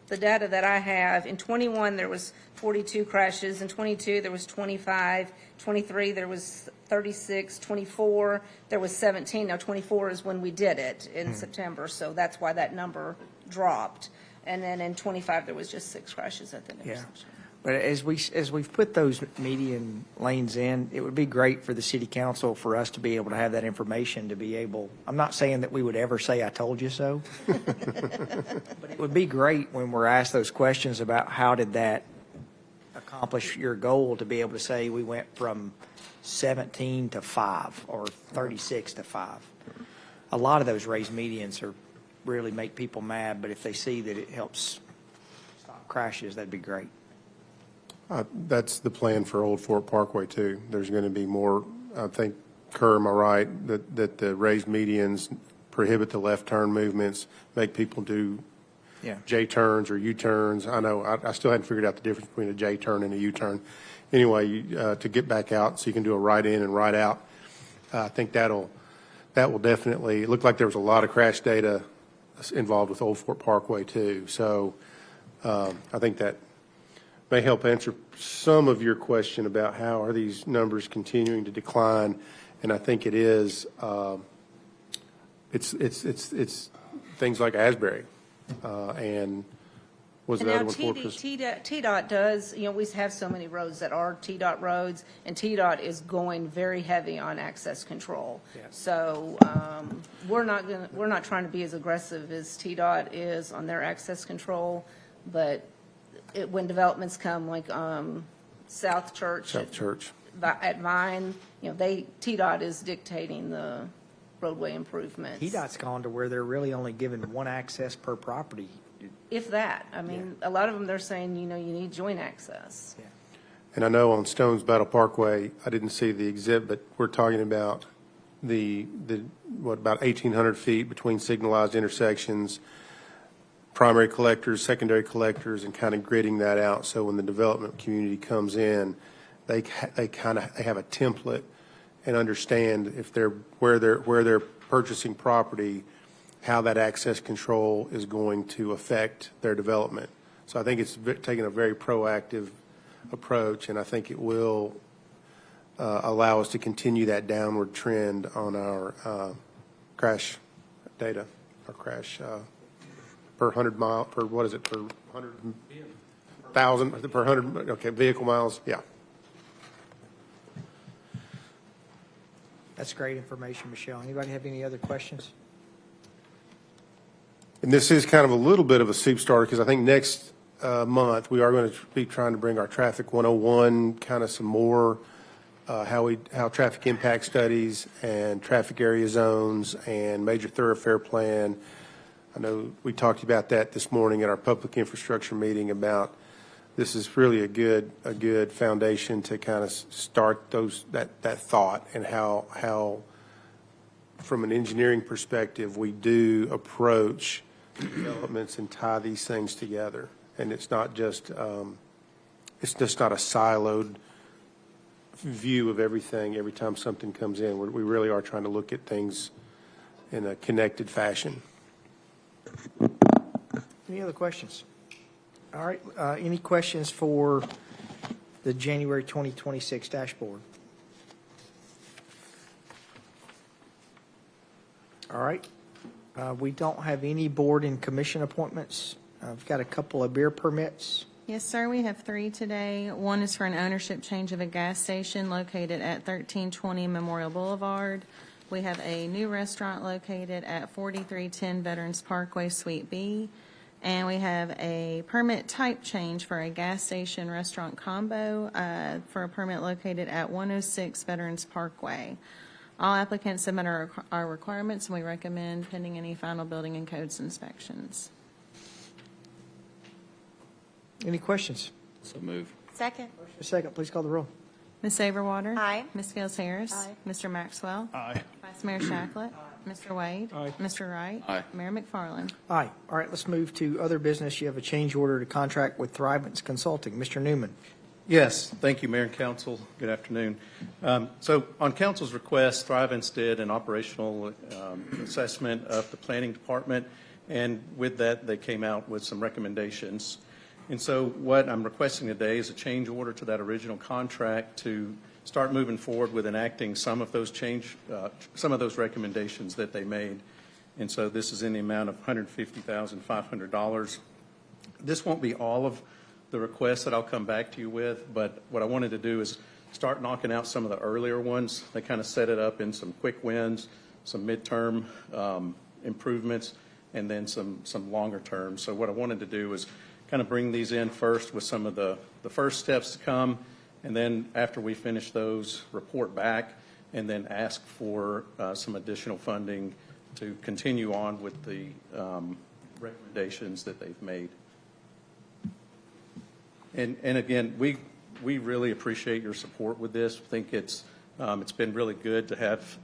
Speaker 13: the data that I have, in 21, there was 42 crashes. In 22, there was 25. 23, there was 36. 24, there was 17. Now, 24 is when we did it in September, so that's why that number dropped. And then in 25, there was just 6 crashes at the intersection.
Speaker 3: But as we've put those median lanes in, it would be great for the city council for us to be able to have that information to be able, I'm not saying that we would ever say, I told you so. But it would be great when we're asked those questions about how did that accomplish your goal, to be able to say we went from 17 to 5 or 36 to 5. A lot of those raised medians really make people mad, but if they see that it helps stop crashes, that'd be great.
Speaker 14: That's the plan for Old Fort Parkway, too. There's going to be more, I think Kerr, am I right, that the raised medians prohibit the left turn movements, make people do
Speaker 3: Yeah.
Speaker 14: J-turns or U-turns? I know, I still hadn't figured out the difference between a J-turn and a U-turn. Anyway, to get back out so you can do a right in and right out, I think that will definitely, it looked like there was a lot of crash data involved with Old Fort Parkway too. So I think that may help answer some of your question about how are these numbers continuing to decline. And I think it is, it's things like Asbury, and was
Speaker 13: And
Speaker 14: the
Speaker 13: now
Speaker 14: other one Fortress?
Speaker 13: TDOT does, we have so many roads that are TDOT roads, and TDOT is going very heavy on access control.
Speaker 3: Yeah.
Speaker 13: So we're not trying to be as aggressive as TDOT is on their access control, but when developments come, like South Church.
Speaker 14: South Church.
Speaker 13: At Vine, TDOT is dictating the roadway improvements.
Speaker 3: TDOT's gone to where they're really only given one access per property.
Speaker 13: If that, a lot of them, they're saying, you need joint access.
Speaker 14: And I know on Stones Battle Parkway, I didn't see the exhibit, but we're talking about about 1,800 feet between signalized intersections, primary collectors, secondary collectors, and kind of gridding that out. So when the development community comes in, they have a template and understand if where they're purchasing property, how that access control is going to affect their development. So I think it's taking a very proactive approach, and I think it will allow us to continue that downward trend on our crash data, our crash per 100 mile, per what is it, per 100,000, per 100, okay, vehicle miles, yeah.
Speaker 3: That's great information, Michelle. Anybody have any other questions?
Speaker 14: And this is kind of a little bit of a soup starter because I think next month we are going to be trying to bring our Traffic 101, kind of some more how traffic impact studies and traffic area zones and major thoroughfare plan. I know we talked about that this morning at our public infrastructure meeting about this is really a good foundation to kind of start that thought and how from an engineering perspective we do approach developments and tie these things together. And it's not just it's just not a siloed view of everything every time something comes in. We really are trying to look at things in a connected fashion.
Speaker 3: Any other questions? All right, any questions for the January 2026 dashboard? All right, we don't have any board and commission appointments. I've got a couple of beer permits.
Speaker 5: Yes, sir, we have 3 today. One is for an ownership change of a gas station located at 1320 Memorial Boulevard. We have a new restaurant located at 4310 Veterans Parkway, Suite B. And we have a permit type change for a gas station restaurant combo for a permit located at 106 Veterans Parkway. All applicants submit our requirements, and we recommend pending any final building and codes inspections.
Speaker 3: Any questions?
Speaker 4: So move.
Speaker 1: Second.
Speaker 3: A second, please call the roll.
Speaker 5: Ms. Saberwater?
Speaker 1: Aye.
Speaker 5: Ms. Gales Harris?
Speaker 1: Aye.
Speaker 5: Mr. Maxwell?
Speaker 2: Aye.
Speaker 5: Vice Mayor Shacklet? Mr. Wade?
Speaker 10: Aye.
Speaker 5: Mr. Wright?
Speaker 4: Aye.
Speaker 5: Mayor McFarland?
Speaker 3: Aye. All right, let's move to other business. You have a change order to contract with Thrivance Consulting. Mr. Newman.
Speaker 15: Yes, thank you, Mayor and Council. Good afternoon. So on Council's request, Thrivance did an operational assessment of the planning department, and with that, they came out with some recommendations. And so what I'm requesting today is a change order to that original contract to start moving forward with enacting some of those recommendations that they made. And so this is in the amount of $150,500. This won't be all of the requests that I'll come back to you with, but what I wanted to do is start knocking out some of the earlier ones. They kind of set it up in some quick wins, some midterm improvements, and then some longer term. So what I wanted to do was kind of bring these in first with some of the first steps to come, and then after we finish those, report back, and then ask for some additional funding to continue on with the recommendations that they've made. And again, we really appreciate your support with this. I think it's It's been really good to have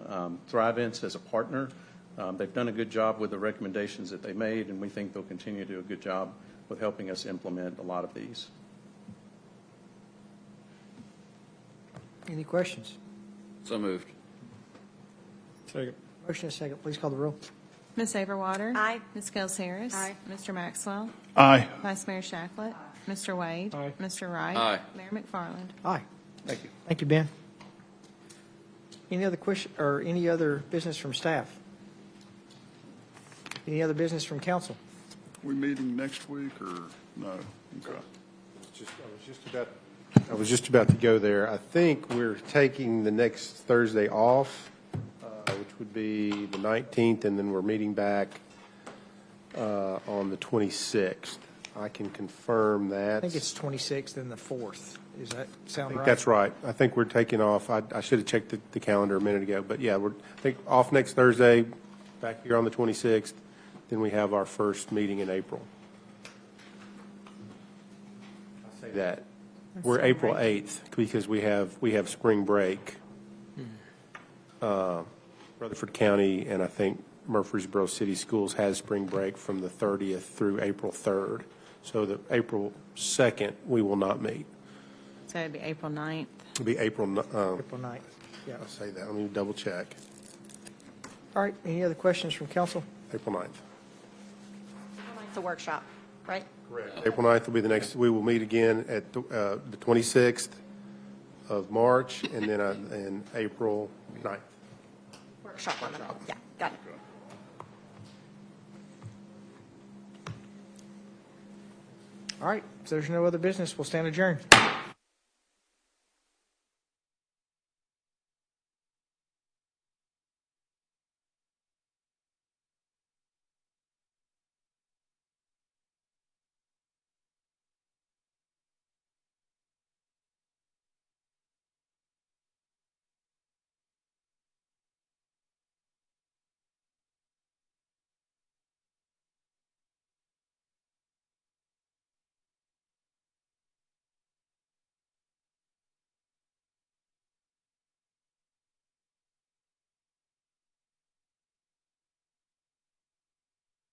Speaker 15: Thrive-Ins as a partner. They've done a good job with the recommendations that they made, and we think they'll continue to do a good job with helping us implement a lot of these.
Speaker 3: Any questions?
Speaker 4: So moved.
Speaker 10: Second.
Speaker 3: Motion is second. Please call the roll.
Speaker 5: Ms. Averwater?
Speaker 1: Aye.
Speaker 5: Ms. Gels Harris?
Speaker 1: Aye.
Speaker 5: Mr. Maxwell?
Speaker 2: Aye.
Speaker 5: Vice Mayor Shacklet? Mr. Wade?
Speaker 10: Aye.
Speaker 5: Mr. Wright?
Speaker 4: Aye.
Speaker 5: Mayor McFarland?
Speaker 3: Aye.
Speaker 15: Thank you.
Speaker 3: Thank you, Ben. Any other question, or any other business from staff? Any other business from council?
Speaker 2: We meeting next week or no? Okay.
Speaker 14: I was just about to go there. I think we're taking the next Thursday off, which would be the 19th, and then we're meeting back on the 26th. I can confirm that.
Speaker 3: I think it's 26th and the 4th. Does that
Speaker 14: I
Speaker 3: sound
Speaker 14: think
Speaker 3: right?
Speaker 14: that's right. I think we're taking off. I should have checked the calendar a minute ago, but yeah, I think off next Thursday, back here on the 26th, then we have our first meeting in April. I'll say that. We're April 8th because we have spring break. Rutherford County and I think Murfreesboro City Schools has spring break from the 30th through April 3rd. So the April 2nd, we will not meet.
Speaker 5: So it'd be April 9th.
Speaker 14: It'll be April 9th.
Speaker 3: Yeah.
Speaker 14: I'll say that. Let me double check.
Speaker 3: All right. Any other questions from council?
Speaker 14: April 9th.
Speaker 1: It's a workshop, right?
Speaker 14: April 9th will be the next, we will meet again at the 26th of March and then in April 9th.
Speaker 1: Workshop on it all. Yeah, got it.
Speaker 3: All right. If there's no other business, we'll stand adjourned.